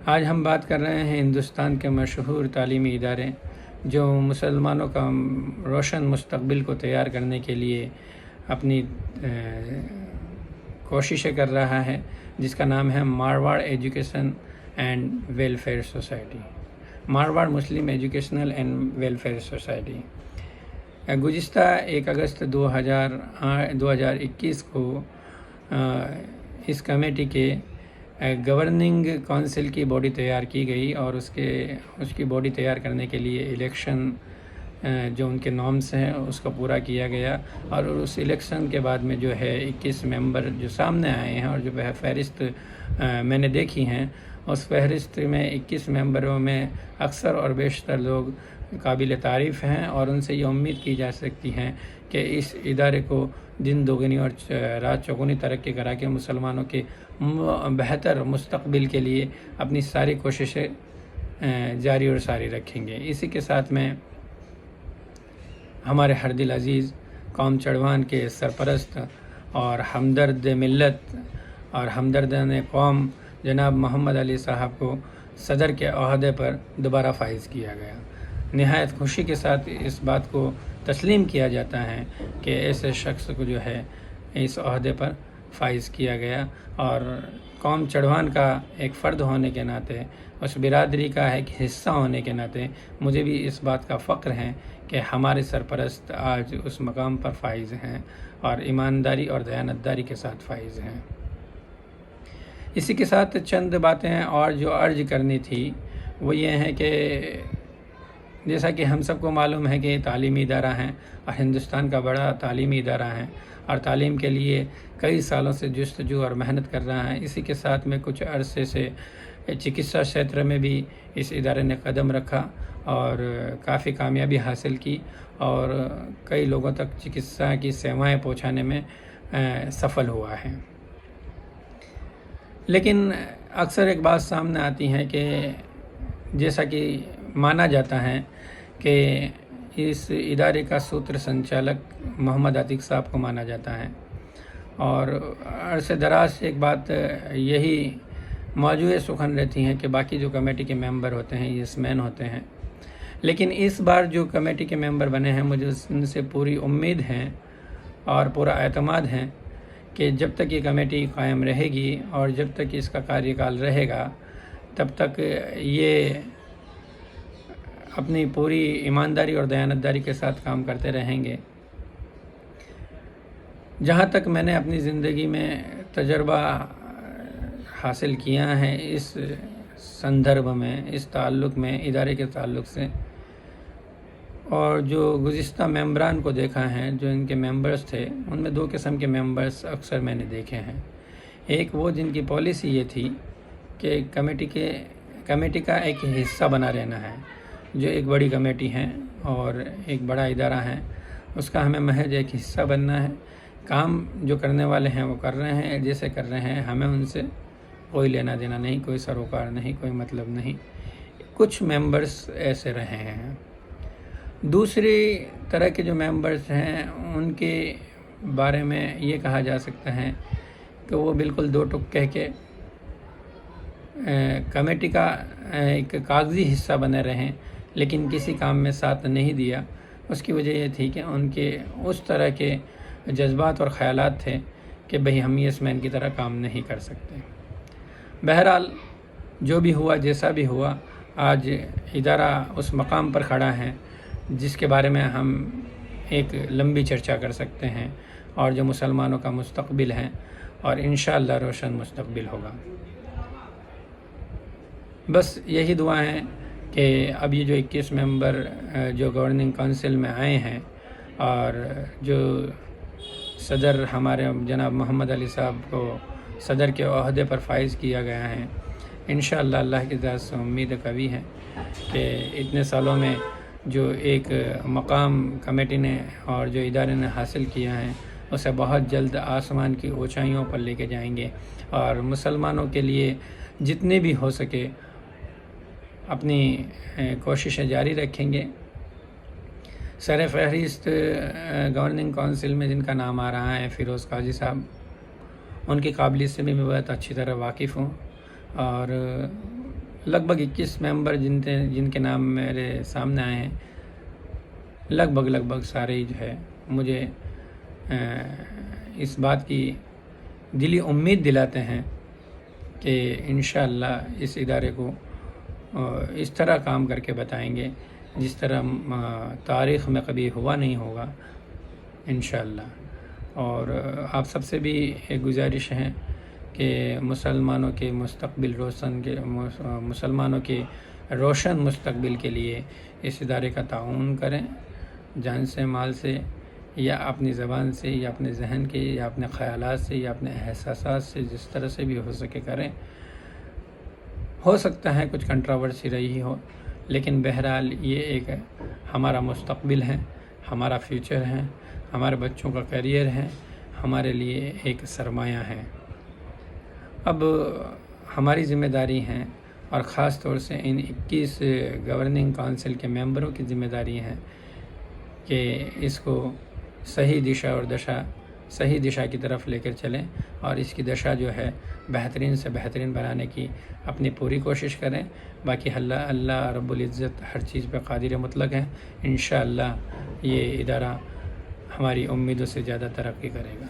آج ہم بات کر رہے ہیں ہندوستان کے مشہور تعلیمی ادارے جو مسلمانوں کا روشن مستقبل کو تیار کرنے کے لیے اپنی کوششیں کر رہا ہے، جس کا نام ہے Marwar education and welfare society, Marwar Muslim educational and welfare society. گزشتہ 1 اگست 2021 کو اس کمیٹی کے گورننگ کونسل کی باڈی تیار کی گئی اور اس کی باڈی تیار کرنے کے لیے الیکشن جو ان کے نارمس ہیں اس کو پورا کیا گیا، اور اس الیکشن کے بعد میں جو ہے 21 ممبر جو سامنے آئے ہیں اور جو فہرست میں نے دیکھی ہیں، اس فہرست میں 21 ممبروں میں اکثر اور بیشتر لوگ قابل تعریف ہیں، اور ان سے یہ امید کی جا سکتی ہیں کہ اس ادارے کو دن دوگنی اور رات چوگنی ترقی کرا کے مسلمانوں کے بہتر مستقبل کے لیے اپنی ساری کوششیں جاری اور ساری رکھیں گے۔ اسی کے ساتھ میں ہمارے ہر دل عزیز قوم چڑوان کے سرپرست اور ہمدرد ملت اور ہمدردان قوم جناب محمد علی صاحب کو صدر کے عہدے پر دوبارہ فائز کیا گیا۔ نہایت خوشی کے ساتھ اس بات کو تسلیم کیا جاتا ہے کہ ایسے شخص کو جو ہے اس عہدے پر فائز کیا گیا، اور قوم چڑوان کا ایک فرد ہونے کے ناطے، اس برادری کا ایک حصہ ہونے کے ناطے مجھے بھی اس بات کا فخر ہے کہ ہمارے سرپرست آج اس مقام پر فائز ہیں اور ایمانداری اور دیانتداری کے ساتھ فائز ہیں۔ اسی کے ساتھ چند باتیں اور جو عرض کرنی تھی وہ یہ ہیں کہ جیسا کہ ہم سب کو معلوم ہے کہ یہ تعلیمی ادارہ ہیں اور ہندوستان کا بڑا تعلیمی ادارہ ہے، اور تعلیم کے لیے کئی سالوں سے جستجو اور محنت کر رہا ہے۔ اسی کے ساتھ میں کچھ عرصے سے چکتسا شیتر میں بھی اس ادارے نے قدم رکھا اور کافی کامیابی حاصل کی، اور کئی لوگوں تک چکتسا کی سیوائیں پہنچانے میں سفل ہوا ہے۔ لیکن اکثر ایک بات سامنے آتی ہے کہ جیسا کہ مانا جاتا ہے کہ اس ادارے کا سوتر سنچالک محمد عتیق صاحب کو مانا جاتا ہے، اور عرصے دراز سے ایک بات یہی موضوع سخن رہتی ہے کہ باقی جو کمیٹی کے ممبر ہوتے ہیں یس مین ہوتے ہیں، لیکن اس بار جو کمیٹی کے ممبر بنے ہیں مجھے ان سے پوری امید ہے اور پورا اعتماد ہے کہ جب تک یہ کمیٹی قائم رہے گی اور جب تک اس کا کاریہ کال رہے گا تب تک یہ اپنی پوری ایمانداری اور دیانتداری کے ساتھ کام کرتے رہیں گے۔ جہاں تک میں نے اپنی زندگی میں تجربہ حاصل کیا ہے اس سندربھ میں، اس تعلق میں، ادارے کے تعلق سے، اور جو گزشتہ ممبران کو دیکھا ہے جو ان کے ممبرز تھے، ان میں 2 قسم کے ممبرز اکثر میں نے دیکھے ہیں۔ ایک وہ جن کی پالیسی یہ تھی کہ کمیٹی کا ایک حصہ بنا رہنا ہے، جو ایک بڑی کمیٹی ہے اور ایک بڑا ادارہ ہے، اس کا ہمیں محض ایک حصہ بننا ہے۔ کام جو کرنے والے ہیں وہ کر رہے ہیں جیسے کر رہے ہیں، ہمیں ان سے کوئی لینا دینا نہیں، کوئی سروکار نہیں، کوئی مطلب نہیں۔ کچھ ممبرز ایسے رہے ہیں۔ دوسری طرح کے جو ممبرز ہیں ان کے بارے میں یہ کہا جا سکتا ہے کہ وہ بالکل 2 ٹک کہہ کے کمیٹی کا ایک کاغذی حصہ بنے رہیں لیکن کسی کام میں ساتھ نہیں دیا۔ اس کی وجہ یہ تھی کہ ان کے اس طرح کے جذبات اور خیالات تھے کہ بھئی ہم یس مین کی طرح کام نہیں کر سکتے۔ بہرحال جو بھی ہوا، جیسا بھی ہوا، آج ادارہ اس مقام پر کھڑا ہے جس کے بارے میں ہم ایک لمبی چرچا کر سکتے ہیں، اور جو مسلمانوں کا مستقبل ہے اور انشاءاللہ روشن مستقبل ہوگا۔ بس یہی دعا ہے کہ اب یہ جو 21 ممبر جو گورننگ کونسل میں آئے ہیں اور جو صدر ہمارے جناب محمد علی صاحب کو صدر کے عہدے پر فائز کیا گیا ہے، انشاءاللہ اللہ کی ذات سے امید قوی ہے کہ اتنے سالوں میں جو ایک مقام کمیٹی نے اور جو ادارے نے حاصل کیا ہے اسے بہت جلد آسمان کی اونچائیوں پر لے کے جائیں گے، اور مسلمانوں کے لیے جتنے بھی ہو سکے اپنی کوششیں جاری رکھیں گے۔ سر فہرست گورننگ کونسل میں جن کا نام آ رہا ہے فیروز قاضی صاحب، ان کی قابلیت سے بھی میں بہت اچھی طرح واقف ہوں، اور لگ بھگ 21 ممبر جن کے نام میرے سامنے آئے ہیں، لگ بھگ سارے ہی جو ہے مجھے اس بات کی دلی امید دلاتے ہیں کہ انشاءاللہ اس ادارے کو اس طرح کام کر کے بتائیں گے جس طرح تاریخ میں کبھی ہوا نہیں ہوگا انشاءاللہ۔ اور آپ سب سے بھی ایک گزارش ہے کہ مسلمانوں کے روشن مستقبل کے لیے اس ادارے کا تعاون کریں، جان سے، مال سے، یا اپنی زبان سے، یا اپنے ذہن کے، یا اپنے خیالات سے، یا اپنے احساسات سے، جس طرح سے بھی ہو سکے کریں۔ ہو سکتا ہے کچھ کنٹراورسی رہی ہو، لیکن بہرحال یہ ایک ہمارا مستقبل ہے، ہمارا فیوچر ہے، ہمارے بچوں کا کیریئر ہے، ہمارے لیے ایک سرمایہ ہے۔ اب ہماری ذمہ داری ہے، اور خاص طور سے ان 21 گورننگ کونسل کے ممبروں کی ذمہ داری ہے کہ اس کو صحیح دشا کی طرف لے کر چلیں، اور اس کی دشا جو ہے بہترین سے بہترین بنانے کی اپنی پوری کوشش کریں۔ باقی اللہ رب العزت ہر چیز پہ قادر مطلق ہے، انشاءاللہ یہ ادارہ ہماری امیدوں سے زیادہ ترقی کرے گا۔